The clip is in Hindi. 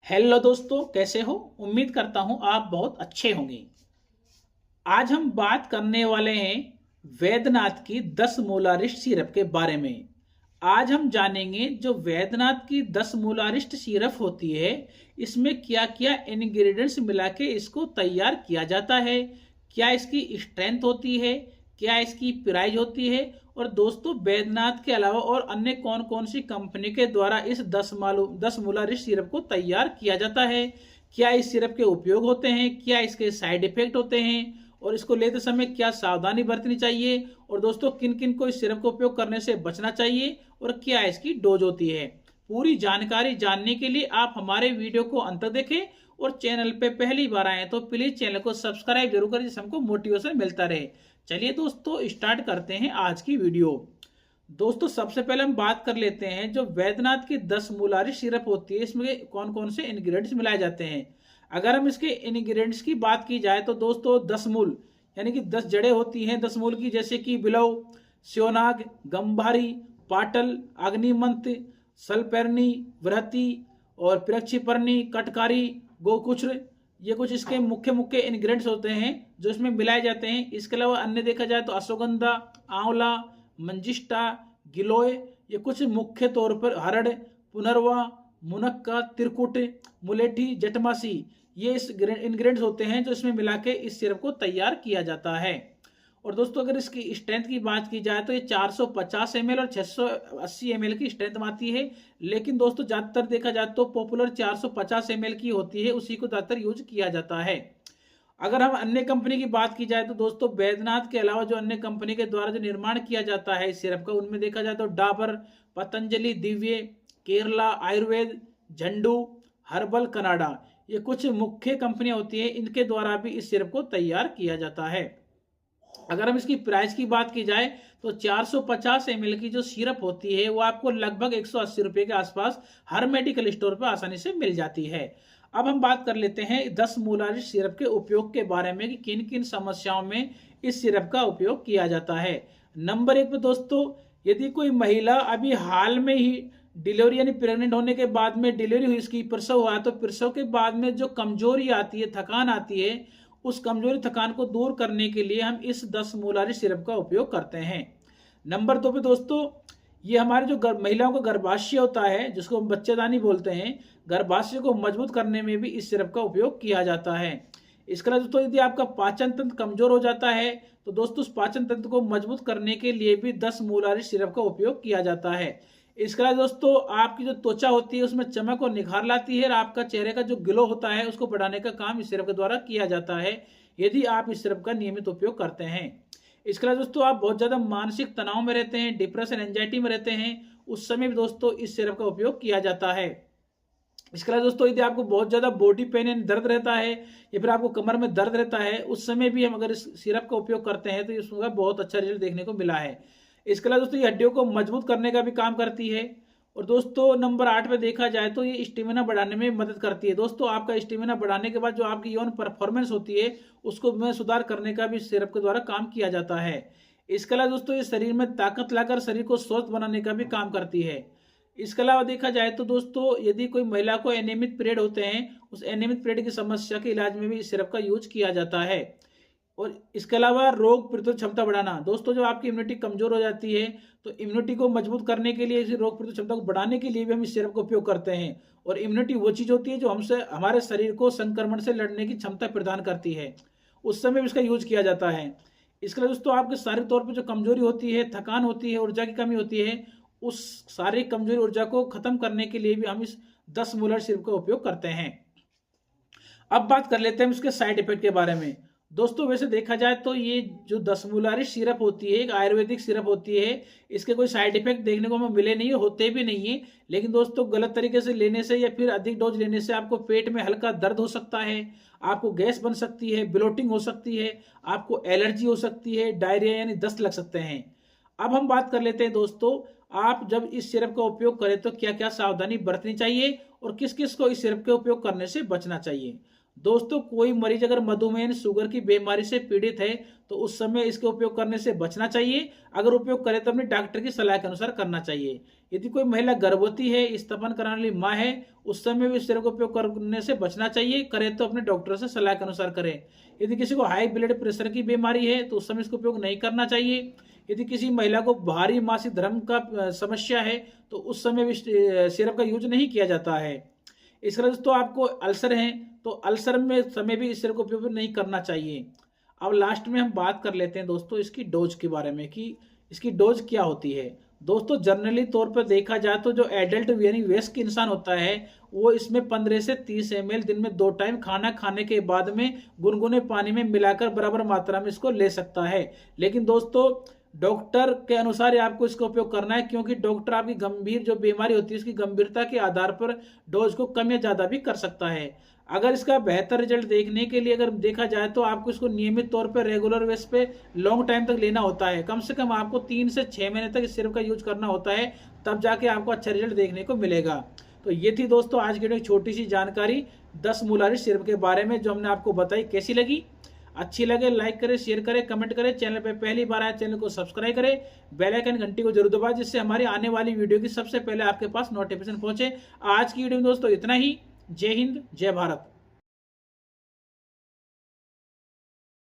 हेलो दोस्तों, कैसे हो। उम्मीद करता हूं आप बहुत अच्छे होंगे। आज हम बात करने वाले हैं वैद्यनाथ की 10 मूलारिष्ट सिरप के बारे में। आज हम जानेंगे जो वैद्यनाथ की 10 मूलारिष्ट सिरप होती है, इसमें क्या क्या इंग्रेडिएंट्स मिला के इसको तैयार किया जाता है, क्या इसकी स्ट्रेंथ होती है, क्या इसकी प्राइस होती है, और दोस्तों वैद्यनाथ के अलावा और अन्य कौन कौन सी कंपनी के द्वारा इस 10 मूलारिष्ट सिरप को तैयार किया जाता है, क्या इस सिरप के उपयोग होते हैं, क्या इसके साइड इफेक्ट होते हैं, और इसको लेते समय क्या सावधानी बरतनी चाहिए, और दोस्तों किन किन को इस सिरप का उपयोग करने से बचना चाहिए, और क्या इसकी डोज होती है। पूरी जानकारी जानने के लिए आप हमारे वीडियो को अंत तक देखें, और चैनल पे पहली बार आए तो प्लीज चैनल को सब्सक्राइब जरूर करें, जिससे हमको मोटिवेशन मिलता रहे। चलिए दोस्तों स्टार्ट करते हैं आज की वीडियो। दोस्तों सबसे पहले हम बात कर लेते हैं जो वैद्यनाथ की 10 मूलारिष्ट सिरप होती है, इसमें कौन कौन से इंग्रेडिएंट्स मिलाए जाते हैं। अगर हम इसके इंग्रेडिएंट्स की बात की जाए तो दोस्तों 10 मूल यानी कि 10 जड़ें होती हैं 10 मूल की, जैसे कि बिलव, स्योनाग, गंभारी, पाटल, अग्निमंत, सलपर्णी, वृहति और प्रक्षिपर्णी, कटकारी, गोकुच्र। ये कुछ इसके मुख्य मुख्य इंग्रेडिएंट्स होते हैं जो इसमें मिलाए जाते हैं। इसके अलावा अन्य देखा जाए तो अश्वगंधा, आंवला, मंजिष्ठा, गिलोय, ये कुछ मुख्य तौर पर हरड़, पुनर्वा, मुनक्का, त्रिकुट, मुलेठी, जटमासी, ये इस इंग्रेडिएंट्स होते हैं जो इसमें मिला के इस सिरप को तैयार किया जाता है। और दोस्तों अगर इसकी स्ट्रेंथ की बात की जाए तो ये 450 ml और 680 ml की स्ट्रेंथ में आती है। लेकिन दोस्तों ज्यादातर देखा जाए तो पॉपुलर 450 ml की होती है, उसी को ज्यादातर यूज किया जाता है। अगर हम अन्य कंपनी की बात की जाए तो दोस्तों वैद्यनाथ के अलावा जो अन्य कंपनी के द्वारा जो निर्माण किया जाता है इस सिरप का, उनमें देखा जाए तो डाबर, पतंजलि दिव्य, केरला आयुर्वेद, झंडू, हर्बल कनाडा, ये कुछ मुख्य कंपनियां होती हैं, इनके द्वारा भी इस सिरप को तैयार किया जाता है। अगर हम इसकी प्राइस की बात की जाए तो 450 ml की जो सिरप होती है वो आपको लगभग 180 रुपए के आसपास हर मेडिकल स्टोर पर आसानी से मिल जाती है। अब हम बात कर लेते हैं 10 मूलारिष्ट सिरप के उपयोग के बारे में कि किन किन समस्याओं में इस सिरप का उपयोग किया जाता है। नंबर 1 पे दोस्तों, यदि कोई महिला अभी हाल में ही डिलीवरी यानी प्रेग्नेंट होने के बाद में डिलीवरी हुई, इसकी प्रसव हुआ, तो प्रसव के बाद में जो कमजोरी आती है, थकान आती है, उस कमजोरी थकान को दूर करने के लिए हम इस 10 मूलारिष्ट सिरप का उपयोग करते हैं। नंबर 2 पे दोस्तों, ये हमारे जो महिलाओं का गर्भाशय होता है जिसको हम बच्चेदानी बोलते हैं, गर्भाशय को मजबूत करने में भी इस सिरप का उपयोग किया जाता है। इसके अलावा दोस्तों यदि आपका पाचन तंत्र कमजोर हो जाता है तो दोस्तों उस पाचन तंत्र को मजबूत करने के लिए भी 10 मूलारिष्ट सिरप का उपयोग किया जाता है। इसके अलावा दोस्तों आपकी जो त्वचा होती है उसमें चमक और निखार लाती है, और आपका चेहरे का जो ग्लो होता है उसको बढ़ाने का काम इस सिरप के द्वारा किया जाता है यदि आप इस सिरप का नियमित उपयोग करते हैं। इसके अलावा दोस्तों आप बहुत ज्यादा मानसिक तनाव में रहते हैं, डिप्रेशन एंजाइटी में रहते हैं, उस समय भी दोस्तों इस सिरप का उपयोग किया जाता है। इसके अलावा दोस्तों यदि आपको बहुत ज्यादा बॉडी पेन यानी दर्द रहता है या फिर आपको कमर में दर्द रहता है, उस समय भी हम अगर इस सिरप का उपयोग करते हैं तो इसका बहुत अच्छा रिजल्ट देखने को मिला है। इसके अलावा दोस्तों ये हड्डियों को मजबूत करने का भी काम करती है। और दोस्तों नंबर 8 पे देखा जाए तो ये स्टेमिना बढ़ाने में मदद करती है। दोस्तों आपका स्टेमिना बढ़ाने के बाद जो आपकी यौन परफॉर्मेंस होती है उसको में सुधार करने का भी सिरप के द्वारा काम किया जाता है। इसके अलावा दोस्तों ये शरीर में ताकत लाकर शरीर को स्वस्थ बनाने का भी काम करती है। इसके अलावा देखा जाए तो दोस्तों यदि कोई महिला को अनियमित पीरियड होते हैं, उस अनियमित पीरियड की समस्या के इलाज में भी इस सिरप का यूज किया जाता है। और इसके अलावा रोग प्रतिरोधक क्षमता बढ़ाना, दोस्तों जब आपकी इम्यूनिटी कमजोर हो जाती है तो इम्यूनिटी को मजबूत करने के लिए, इस रोग प्रतिरोधक क्षमता को बढ़ाने के लिए भी हम इस सिरप का उपयोग करते हैं। और इम्यूनिटी वो चीज होती है जो हमसे हमारे शरीर को संक्रमण से लड़ने की क्षमता प्रदान करती है, उस समय भी इसका यूज किया जाता है। इसके अलावा दोस्तों आपके शारीरिक तौर पर जो कमजोरी होती है, थकान होती है, ऊर्जा की कमी होती है, उस शारीरिक कमजोरी ऊर्जा को खत्म करने के लिए भी हम इस 10 मूलारिष्ट सिरप का उपयोग करते हैं। अब बात कर लेते हैं इसके साइड इफेक्ट के बारे में। दोस्तों वैसे देखा जाए तो ये जो 10 मूलारिष्ट सिरप होती है एक आयुर्वेदिक सिरप होती है, इसके कोई साइड इफेक्ट देखने को हमें मिले नहीं, होते भी नहीं है। लेकिन दोस्तों गलत तरीके से लेने से या फिर अधिक डोज लेने से आपको पेट में हल्का दर्द हो सकता है, आपको गैस बन सकती है, ब्लोटिंग हो सकती है, आपको एलर्जी हो सकती है, डायरिया यानी दस्त लग सकते हैं। अब हम बात कर लेते हैं दोस्तों, आप जब इस सिरप का उपयोग करें तो क्या क्या सावधानी बरतनी चाहिए और किस किस को इस सिरप के उपयोग करने से बचना चाहिए। दोस्तों कोई मरीज अगर मधुमेह शुगर की बीमारी से पीड़ित है तो उस समय इसके उपयोग करने से बचना चाहिए। अगर उपयोग करे तो अपने डॉक्टर की सलाह के अनुसार करना चाहिए। यदि कोई महिला गर्भवती है, स्तनपान कराने वाली माँ है, उस समय भी इस सिरप का उपयोग करने से बचना चाहिए। करे तो अपने डॉक्टर से सलाह के अनुसार करें। यदि किसी को हाई ब्लड प्रेशर की बीमारी है तो उस समय इसका उपयोग नहीं करना चाहिए। यदि किसी महिला को भारी मासिक धर्म का समस्या है तो उस समय भी सिरप का यूज नहीं किया जाता है। इसके अलावा दोस्तों आपको अल्सर है तो अल्सर में समय भी इस सिरप का उपयोग नहीं करना चाहिए। अब लास्ट में हम बात कर लेते हैं दोस्तों इसकी डोज के बारे में कि इसकी डोज क्या होती है। दोस्तों जनरली तौर पर देखा जाए तो जो एडल्ट यानी वयस्क इंसान होता है वो इसमें 15 से 30 ml दिन में 2 टाइम खाना खाने के बाद में गुनगुने पानी में मिलाकर बराबर मात्रा में इसको ले सकता है। लेकिन दोस्तों डॉक्टर के अनुसार ही आपको इसका उपयोग करना है, क्योंकि डॉक्टर आपकी गंभीर जो बीमारी होती है उसकी गंभीरता के आधार पर डोज को कम या ज्यादा भी कर सकता है। अगर इसका बेहतर रिजल्ट देखने के लिए अगर देखा जाए तो आपको इसको नियमित तौर पर रेगुलर बेस पे लॉन्ग टाइम तक लेना होता है। कम से कम आपको 3 से 6 महीने तक इस सिरप का यूज करना होता है, तब जाके आपको अच्छा रिजल्ट देखने को मिलेगा। तो ये थी दोस्तों आज की एक छोटी सी जानकारी 10 मूलारिस्ट सिरप के बारे में जो हमने आपको बताई। कैसी लगी? अच्छी लगे लाइक करें, शेयर करें, कमेंट करें। चैनल पे पहली बार आए चैनल को सब्सक्राइब करें, बेल आइकन घंटी को जरूर दबाएं जिससे हमारी आने वाली वीडियो की सबसे पहले आपके पास नोटिफिकेशन पहुंचे। आज की वीडियो में दोस्तों इतना ही। जय हिंद, जय भारत।